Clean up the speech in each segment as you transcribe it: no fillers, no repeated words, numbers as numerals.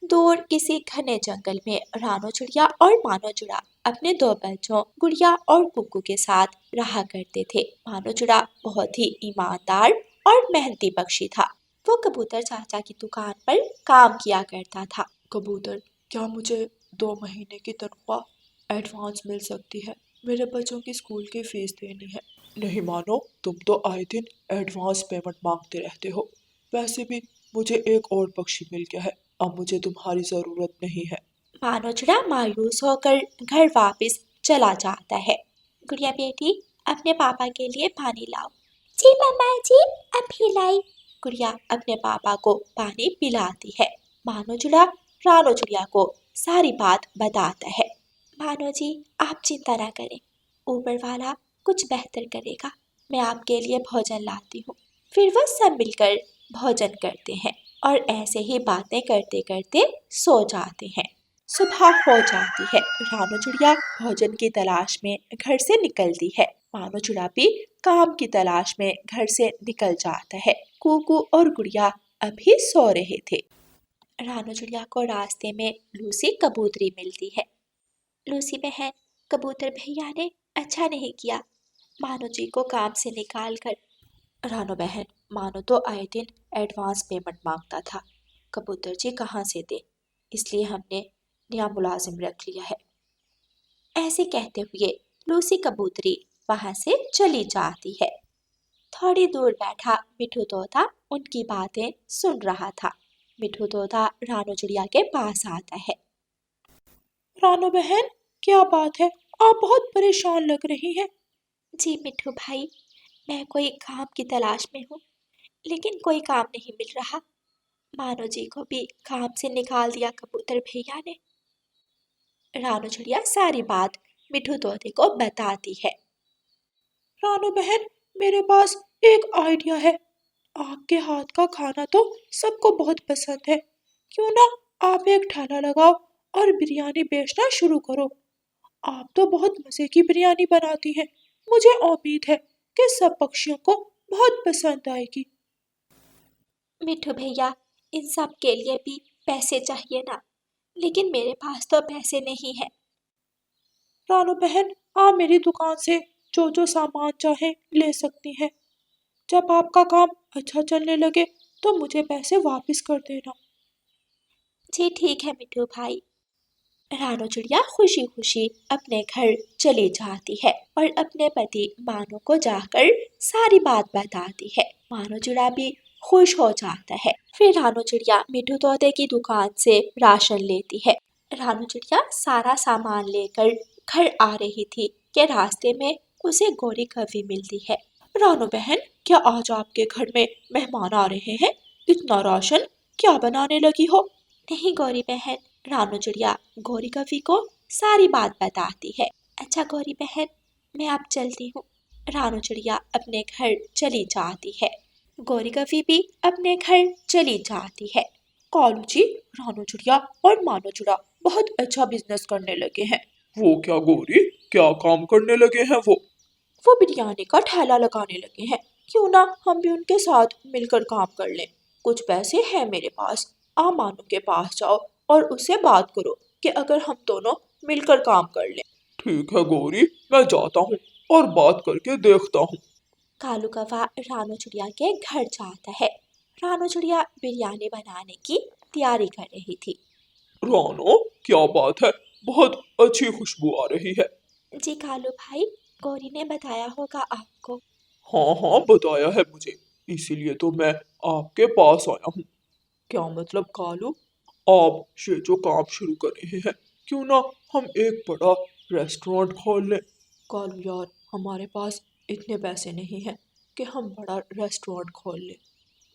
दूर किसी घने जंगल में रानो चिड़िया और मानो चिड़ा अपने दो बच्चों गुड़िया और कुकू के साथ रहा करते थे। मानो चिड़ा बहुत ही ईमानदार और मेहनती पक्षी था। वो कबूतर चाचा की दुकान पर काम किया करता था। कबूतर, क्या मुझे 2 महीने की तनख्वाह एडवांस मिल सकती है? मेरे बच्चों की स्कूल की फीस देनी है। नहीं मानो, तुम तो आए दिन एडवांस पेमेंट मांगते रहते हो। वैसे भी मुझे एक और पक्षी मिल गया है, अब मुझे तुम्हारी जरूरत नहीं है। मानो चिड़ा मायूस होकर घर वापस चला जाता है। गुड़िया बेटी, अपने पापा के लिए पानी लाओ। जी मम्मा जी, अभी लाई। गुड़िया अपने पापा को पानी पिलाती है। मानो चिड़ा रानो चिड़िया को सारी बात बताता है। मानो जी, आप चिंता ना करें, ऊपर वाला कुछ बेहतर करेगा। मैं आपके लिए भोजन लाती हूँ। फिर वो सब मिलकर भोजन करते हैं और ऐसे ही बातें करते करते सो जाते हैं। सुबह हो जाती है। रानो चिड़िया भोजन की तलाश में घर से निकलती है। मानो चिड़ा भी काम की तलाश में घर से निकल जाता है। कुकू और गुड़िया अभी सो रहे थे। रानो चिड़िया को रास्ते में लूसी कबूतरी मिलती है। लूसी बहन, कबूतर भैया ने अच्छा नहीं किया मानो जी को काम से निकाल कर। रानो बहन, मानो तो आए दिन एडवांस पेमेंट मांगता था, कबूतर जी कहाँ से दे, इसलिए हमने नया मुलाजिम रख लिया है। ऐसे कहते हुए लूसी कबूतरी वहां से चली जाती है। थोड़ी दूर बैठा मिठू तोता उनकी बातें सुन रहा था। मिठू तोता रानो चिड़िया के पास आता है। रानो बहन, क्या बात है? आप बहुत परेशान लग रही हैं। जी मिठू भाई, मैं कोई काम की तलाश में हूँ, लेकिन कोई काम नहीं मिल रहा। मानो जी को भी काम से निकाल दिया कबूतर भैया ने। रानो चिड़िया सारी बात मिठू तोते को बताती है। रानो बहन, मेरे पास एक आइडिया है। आपके हाथ का खाना तो सबको बहुत पसंद है। क्यों ना आप एक ठेला लगाओ और बिरयानी बेचना शुरू करो। आप तो बहुत मजे की बिरयानी बनाती हैं। मुझे उम्मीद है कि सब पक्षियों को बहुत पसंद आएगी। मिठू भैया, इन सब के लिए भी पैसे चाहिए ना, लेकिन मेरे पास तो पैसे नहीं है। रानो बहन, आप मेरी दुकान से जो जो सामान चाहे ले सकती हैं। जब आपका काम अच्छा चलने लगे तो मुझे पैसे वापस कर देना। जी ठीक है मिठू भाई। रानो चिड़िया खुशी खुशी अपने घर चली जाती है और अपने पति मानो को जाकर सारी बात बताती है। मानो चिड़ा भी खुश हो जाता है। फिर रानो चिड़िया मिठू तोते की दुकान से राशन लेती है। रानो चिड़िया सारा सामान लेकर घर आ रही थी कि रास्ते में उसे गोरी कौवी मिलती है। रानो बहन, क्या आज आपके घर में मेहमान आ रहे हैं? इतना राशन क्या बनाने लगी हो? नहीं गौरी बहन, रानो चिड़िया गौरी कवि को सारी बात बताती है। अच्छा गौरी बहन, मैं अब चलती हूँ। रानो चिड़िया अपने घर चली जाती है। गौरी कवि भी अपने घर चली जाती है। कालू जी, रानो चिड़िया और मानो चिड़ा बहुत अच्छा बिजनेस करने लगे हैं। वो क्या गोरी, क्या काम करने लगे हैं वो बिरयानी का ठेला लगाने लगे हैं। क्यों ना हम भी उनके साथ मिलकर काम कर लें। कुछ पैसे हैं मेरे पास। आप मानो के पास जाओ और उससे बात करो कि अगर हम दोनों मिलकर काम कर लें। ठीक है गौरी, मैं जाता हूँ और बात करके देखता हूँ। कालू कौवा रानो चिड़िया के घर जाता है। रानो चिड़िया बिरयानी बनाने की तैयारी कर रही थी। रानो, क्या बात है? बहुत अच्छी खुशबू आ रही है। जी कालू भाई, गौरी ने बताया होगा आपको। हाँ हाँ, बताया है मुझे, इसीलिए तो मैं आपके पास आया हूँ। क्या मतलब कालू, आप ये जो काम शुरू कर रहे हैं, क्यों ना हम एक बड़ा रेस्टोरेंट खोल लें? कालू यार, हमारे पास इतने पैसे नहीं हैं कि हम बड़ा रेस्टोरेंट खोल लें।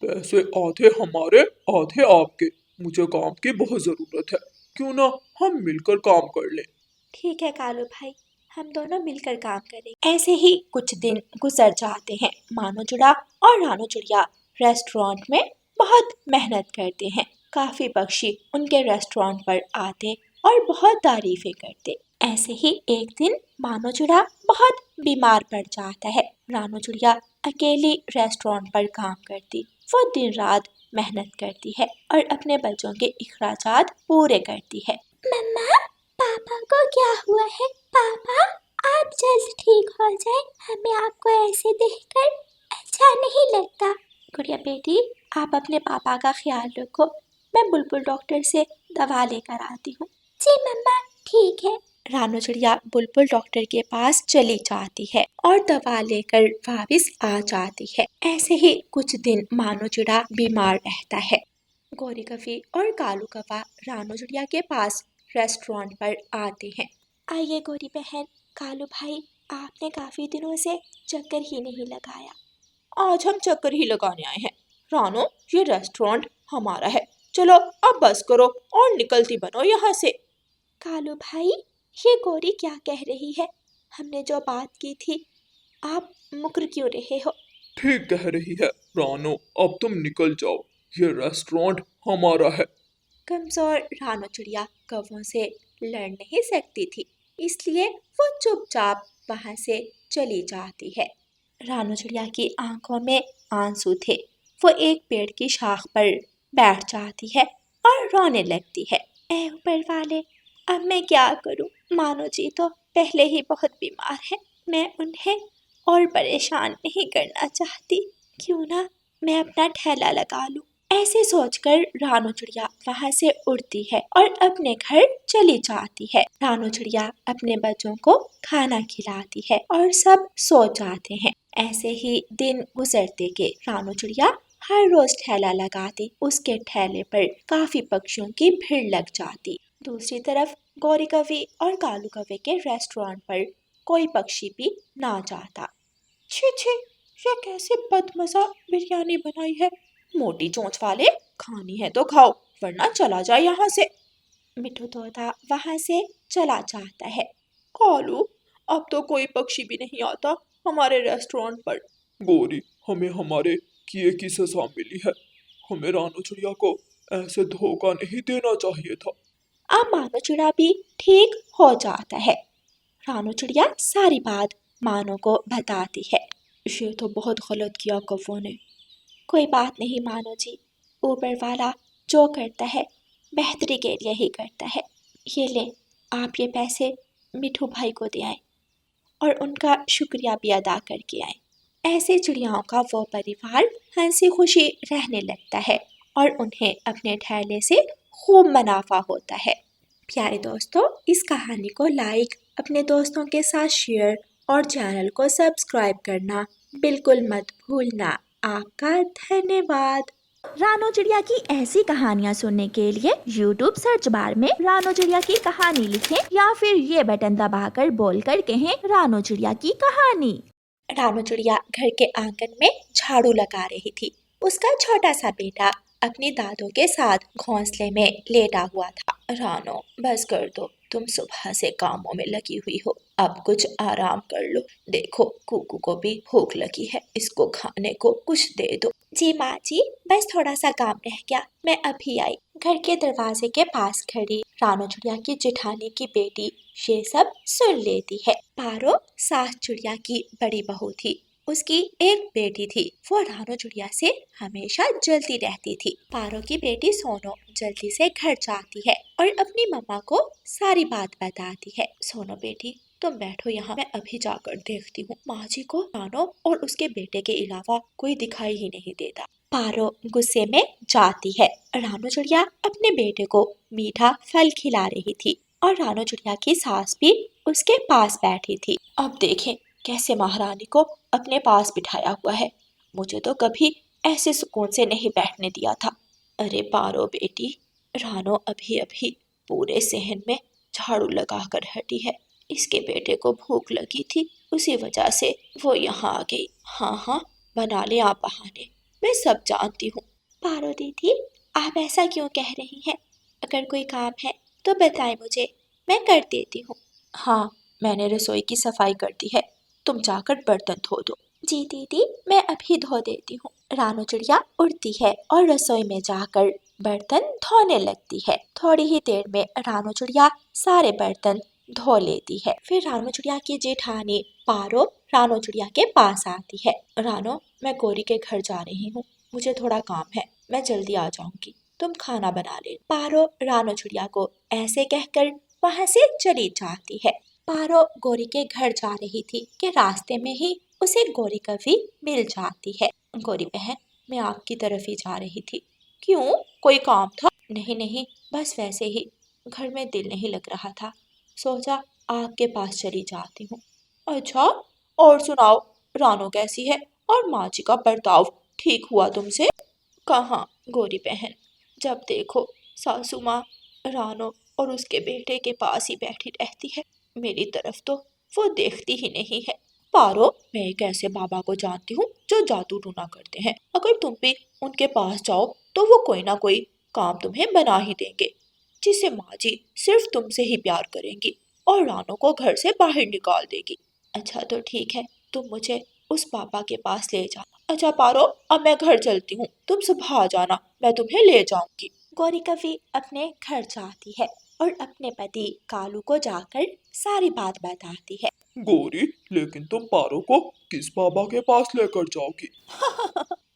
पैसे आधे हमारे आधे आपके। मुझे काम की बहुत जरूरत है, क्यों ना हम मिलकर काम कर लें? ठीक है कालू भाई, हम दोनों मिलकर काम करेंगे। ऐसे ही कुछ दिन गुजर जाते हैं। मानो चिड़ा और रानो चिड़िया रेस्टोरेंट में बहुत मेहनत करते हैं। काफी पक्षी उनके रेस्टोरेंट पर आते और बहुत तारीफें करते। ऐसे ही एक दिन मानो चिड़ा बहुत बीमार पड़ जाता है। रानो चिड़िया अकेली रेस्टोरेंट पर काम करती वो दिन रात मेहनत करती है और अपने बच्चों के अखराजात पूरे करती है। मम्मा, पापा को क्या हुआ है? पापा, आप जल्द ठीक हो जाए, हमें आपको ऐसे देखकर अच्छा नहीं लगता। गुड़िया बेटी, आप अपने पापा का ख्याल रखो, मैं बुलबुल डॉक्टर से दवा लेकर आती हूँ। जी मम्मा, ठीक है। रानू चिड़िया बुलबुल डॉक्टर के पास चली जाती है और दवा लेकर वापस आ जाती है। ऐसे ही कुछ दिन मानो चिड़ा बीमार रहता है। गौरी कफी और कालू कफा रानू चिड़िया के पास रेस्टोरेंट पर आते हैं। आइए गौरी बहन, कालू भाई, आपने काफी दिनों से चक्कर ही नहीं लगाया। आज हम चक्कर ही लगाने आए हैं। रानो, ये रेस्टोरेंट हमारा है, चलो अब बस करो और निकलती बनो यहाँ से। कालू भाई, ये गौरी क्या कह रही है? हमने जो बात की थी, आप मुकर क्यों रहे हो? ठीक कह रही है रानो, अब तुम निकल जाओ, ये रेस्टोरेंट हमारा है। कमजोर रानो चिड़िया कौवों से लड़ नहीं सकती थी, इसलिए वो चुपचाप वहां से चली जाती है। रानो चिड़िया की आंखों में आंसू थे। वो एक पेड़ की शाख पर बैठ जाती है और रोने लगती है। ऐ ऊपर वाले, अब मैं क्या करूं? मानो जी तो पहले ही बहुत बीमार है, मैं उन्हें और परेशान नहीं करना चाहती। क्यों ना मैं अपना ठेला लगा लूं। ऐसे सोचकर रानो चिड़िया वहां से उड़ती है और अपने घर चली जाती है। रानो चिड़िया अपने बच्चों को खाना खिलाती है और सब सो जाते हैं। ऐसे ही दिन गुजरते के रानो चिड़िया हर रोज ठेला लगाती। उसके ठेले पर काफी पक्षियों की भीड़ लग जाती। दूसरी तरफ गौरी कवि और कालू कवि के रेस्टोरेंट पर कोई पक्षी भी ना जाता। छी छी, ये कैसे बदमजा बिरयानी बनाई है। मोटी चोंच वाले, खानी है तो खाओ, वरना चला जाए यहाँ से। मिठू तोता वहां से चला जाता है। कालू, अब तो कोई पक्षी भी नहीं आता हमारे रेस्टोरेंट पर। गौरी, हमें हमारे किए की सजा मिली है, हमें रानू चिड़िया को ऐसे धोखा नहीं देना चाहिए था। अब मानो चिड़ा भी ठीक हो जाता है। रानो चिड़िया सारी बात मानो को बताती है। ये तो बहुत गलत किया कौवों ने। कोई बात नहीं मानो जी, ऊपर वाला जो करता है बेहतरी के लिए ही करता है। ये ले, आप ये पैसे मिठू भाई को दे आए और उनका शुक्रिया भी अदा करके आए। ऐसे चिड़ियाओं का वो परिवार हंसी खुशी रहने लगता है और उन्हें अपने ठहरने से खूब मुनाफा होता है। प्यारे दोस्तों, इस कहानी को लाइक, अपने दोस्तों के साथ शेयर और चैनल को सब्सक्राइब करना बिल्कुल मत भूलना। आपका धन्यवाद। रानो चिड़िया की ऐसी कहानियाँ सुनने के लिए YouTube सर्च बार में रानो चिड़िया की कहानी लिखें या फिर ये बटन दबाकर बोलकर कहें रानो चिड़िया की कहानी। रानो चिड़िया घर के आंगन में झाड़ू लगा रही थी। उसका छोटा सा बेटा अपनी दादों के साथ घोंसले में लेटा हुआ था। रानो, बस कर दो, तुम सुबह से कामों में लगी हुई हो, अब कुछ आराम कर लो। देखो, कुकू को भी भूख लगी है, इसको खाने को कुछ दे दो। जी माँ जी, बस थोड़ा सा काम रह गया, मैं अभी आई। घर के दरवाजे के पास खड़ी रानो चिड़िया की जेठानी की बेटी ये सब सुन लेती है। पारो सास चिड़िया की बड़ी बहू थी। उसकी एक बेटी थी, वो रानो चिड़िया से हमेशा जलती रहती थी। पारो की बेटी सोनो जल्दी से घर जाती है और अपनी मम्मा को सारी बात बताती है। सोनो बेटी, तुम बैठो यहाँ, मैं अभी जाकर देखती हूँ। माँ जी को रानो और उसके बेटे के अलावा कोई दिखाई ही नहीं देता। पारो गुस्से में जाती है। रानो चिड़िया अपने बेटे को मीठा फल खिला रही थी और रानो चिड़िया की सास भी उसके पास बैठी थी। अब देखें कैसे महारानी को अपने पास बिठाया हुआ है। मुझे तो कभी ऐसे सुकून से नहीं बैठने दिया था। अरे पारो बेटी, रानो अभी अभी पूरे सहन में झाड़ू लगा कर हटी है। इसके बेटे को भूख लगी थी, उसी वजह से वो यहाँ आ गई। हाँ हाँ, बना ले आप बहाने, मैं सब जानती हूँ। पारो दीदी, आप ऐसा क्यों कह रही हैं? अगर कोई काम है तो बताएं मुझे, मैं कर देती हूँ। हाँ, मैंने रसोई की सफाई कर दी है, तुम जाकर बर्तन धो दो। जी दीदी, मैं अभी धो देती हूँ। रानो चिड़िया उड़ती है और रसोई में जाकर बर्तन धोने लगती है। थोड़ी ही देर में रानो चिड़िया सारे बर्तन धो लेती है। फिर रानो चिड़िया की जेठानी पारो रानो चिड़िया के पास आती है। रानो, मैं गौरी के घर जा रही हूँ, मुझे थोड़ा काम है, मैं जल्दी आ जाऊंगी, तुम खाना बना ले। पारो रानो चिड़िया को ऐसे कहकर वहां से चली जाती है। पारो गोरी के घर जा रही थी कि रास्ते में ही उसे गोरी कभी मिल जाती है। गोरी बहन, मैं आपकी तरफ ही जा रही थी। क्यों, कोई काम था? नहीं नहीं, बस वैसे ही, घर में दिल नहीं लग रहा था, सोचा आपके पास चली जाती हूँ। अच्छा, और सुनाओ, रानो कैसी है और माँ जी का बर्ताव ठीक हुआ तुमसे? कहाँ गोरी बहन, जब देखो सासू माँ रानो और उसके बेटे के पास ही बैठी रहती है, मेरी तरफ तो वो देखती ही नहीं है। पारो, मैं एक ऐसे बाबा को जानती हूँ जो जादू टूना करते हैं, अगर तुम भी उनके पास जाओ तो वो कोई ना कोई काम तुम्हें बना ही देंगे, जिससे माँ जी सिर्फ तुमसे ही प्यार करेंगी और रानो को घर से बाहर निकाल देगी। अच्छा तो ठीक है, तुम मुझे उस पापा के पास ले जाओ। अच्छा पारो, अब मैं घर चलती हूँ, तुम सुबह आ जाना, मैं तुम्हें ले जाऊंगी। गौरी कवि अपने घर जाती है और अपने पति कालू को जाकर सारी बात बताती है। गोरी, लेकिन तुम पारो को किस बाबा के पास लेकर जाओगी?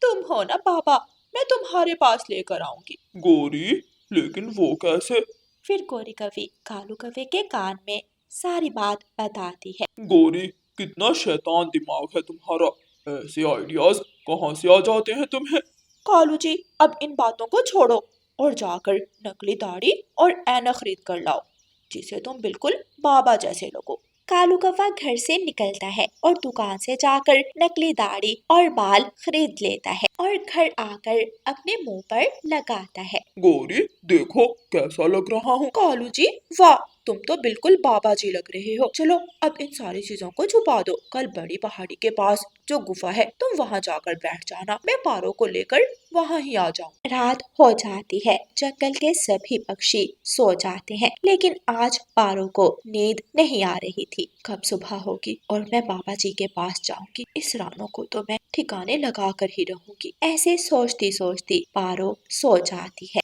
तुम हो ना बाबा, मैं तुम्हारे पास लेकर आऊंगी। गोरी, लेकिन वो कैसे? फिर गौरी कवि कालू कवि के कान में सारी बात बताती है। गोरी, कितना शैतान दिमाग है तुम्हारा, ऐसे आइडियाज कहाँ से आ जाते हैं तुम्हें? कालू जी, अब इन बातों को छोड़ो और जाकर नकली दाढ़ी और ऐनक खरीद कर लाओ, जिसे तुम बिल्कुल बाबा जैसे लगो। कालू कौवा घर से निकलता है और दुकान से जाकर नकली दाढ़ी और बाल खरीद लेता है और घर आकर अपने मुंह पर लगाता है। गोरी, देखो कैसा लग रहा हूँ। कालू जी, वाह, तुम तो बिल्कुल बाबा जी लग रहे हो। चलो अब इन सारी चीजों को छुपा दो, कल बड़ी पहाड़ी के पास जो गुफा है तुम वहाँ जाकर बैठ जाना, मैं पारो को लेकर वहाँ ही आ जाऊँ। रात हो जाती है, जंगल के सभी पक्षी सो जाते हैं, लेकिन आज पारो को नींद नहीं आ रही थी। कब सुबह होगी और मैं बाबा जी के पास जाऊंगी, इस रानो को तो मैं ठिकाने लगा कर ही रहूंगी। ऐसे सोचती सोचती पारो सो जाती है।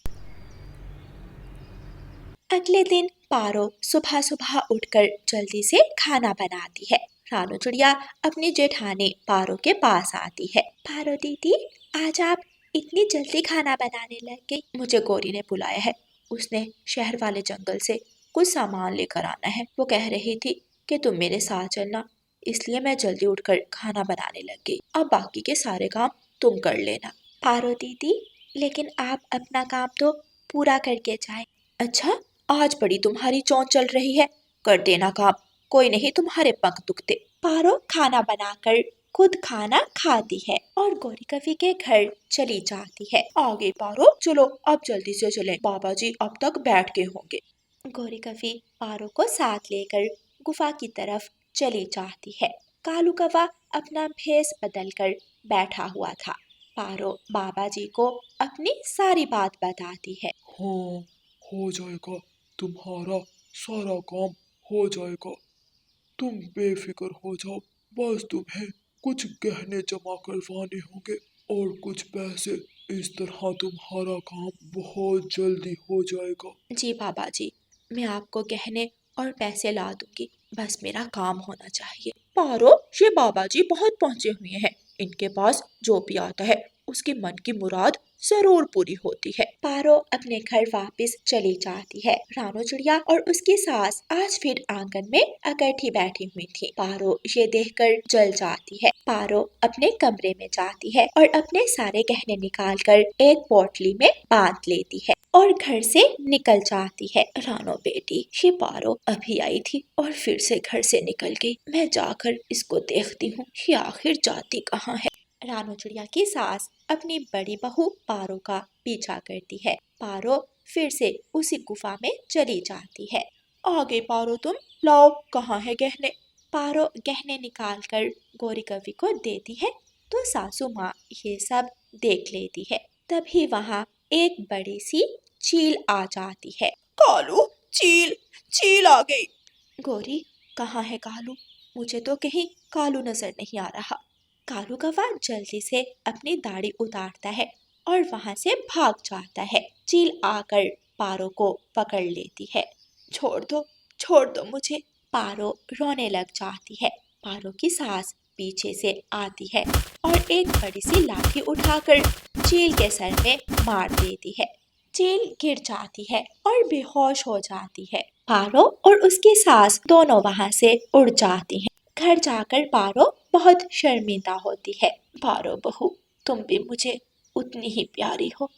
अगले दिन पारो सुबह सुबह उठकर जल्दी से खाना बनाती है। रानो चिड़िया अपनी जेठानी पारो के पास आती है। पारो दीदी, आज आप इतनी जल्दी खाना बनाने लग गई। मुझे गौरी ने बुलाया है, उसने शहर वाले जंगल से कुछ सामान लेकर आना है। वो कह रही थी कि तुम मेरे साथ चलना, इसलिए मैं जल्दी उठकर खाना बनाने लग गई। अब बाकी के सारे काम तुम कर लेना। पारो दीदी, लेकिन आप अपना काम तो पूरा करके जाए। अच्छा, आज बड़ी तुम्हारी चौंच चल रही है, कर देना काम, कोई नहीं तुम्हारे पंख दुखते। पारो खाना बनाकर खुद खाना खाती है और गौरी कवि के घर चली जाती है। आगे पारो, चलो अब जल्दी से चलें, बाबा जी अब तक बैठ के होंगे। गौरी कवि पारो को साथ लेकर गुफा की तरफ चली जाती है। कालू कौवा अपना भेष बदलकर बैठा हुआ था। पारो बाबा जी को अपनी सारी बात बताती है। हाँ, हो जाएगा, तुम्हारा सारा काम हो जाएगा, तुम बेफिक्र हो जाओ। बस तुम्हें कुछ गहने जमा करवाने होंगे और कुछ पैसे, इस तरह तुम्हारा काम बहुत जल्दी हो जाएगा। जी बाबा जी, मैं आपको गहने और पैसे ला दूंगी, बस मेरा काम होना चाहिए। पारो, ये बाबा जी बहुत पहुंचे हुए हैं, इनके पास जो भी आता है उसकी मन की मुराद जरूर पूरी होती है। पारो अपने घर वापस चली जाती है। रानो चिड़िया और उसकी सास आज फिर आंगन में इकट्ठी बैठी हुई थी। पारो ये देखकर जल जाती है। पारो अपने कमरे में जाती है और अपने सारे गहने निकालकर एक पोटली में बांध लेती है और घर से निकल जाती है। रानो बेटी, ये पारो अभी आई थी और फिर से घर से निकल गई, मैं जाकर इसको देखती हूँ, ये आखिर जाती कहाँ है। रानो चिड़िया की सास अपनी बड़ी बहू पारो का पीछा करती है। पारो फिर से उसी गुफा में चली जाती है। आगे पारो, तुम लाओ, कहाँ है गहने? पारो गहने निकालकर गौरी कवि को देती है तो सासू माँ ये सब देख लेती है। तभी वहाँ एक बड़ी सी चील आ जाती है। कालू, चील चील आ गई। गौरी, कहाँ है कालू? मुझे तो कहीं कालू नजर नहीं आ रहा। कालू कौवा जल्दी से अपनी दाढ़ी उतारता है और वहां से भाग जाता है। चील आकर पारो को पकड़ लेती है। छोड़ दो मुझे। पारो रोने लग जाती है। पारो की सास पीछे से आती है और एक बड़ी सी लाठी उठाकर चील के सर में मार देती है। चील गिर जाती है और बेहोश हो जाती है। पारो और उसकी सास दोनों वहां से उड़ जाती हैं। घर जाकर पारो बहुत शर्मिंदा होती है। पारो बहू, तुम भी मुझे उतनी ही प्यारी हो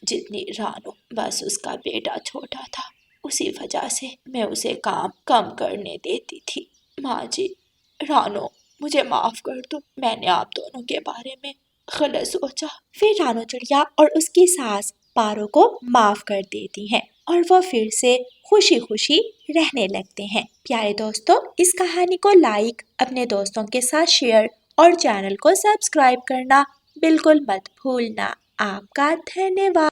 जितनी रानो। बस उसका बेटा छोटा था, उसी वजह से मैं उसे काम कम करने देती थी। माँ जी, रानो मुझे माफ कर दो, मैंने आप दोनों के बारे में गलत सोचा। फिर रानो चिड़िया और उसकी सास पारो को माफ कर देती हैं और वो फिर से खुशी खुशी रहने लगते हैं। प्यारे दोस्तों, इस कहानी को लाइक, अपने दोस्तों के साथ शेयर और चैनल को सब्सक्राइब करना बिल्कुल मत भूलना। आपका धन्यवाद।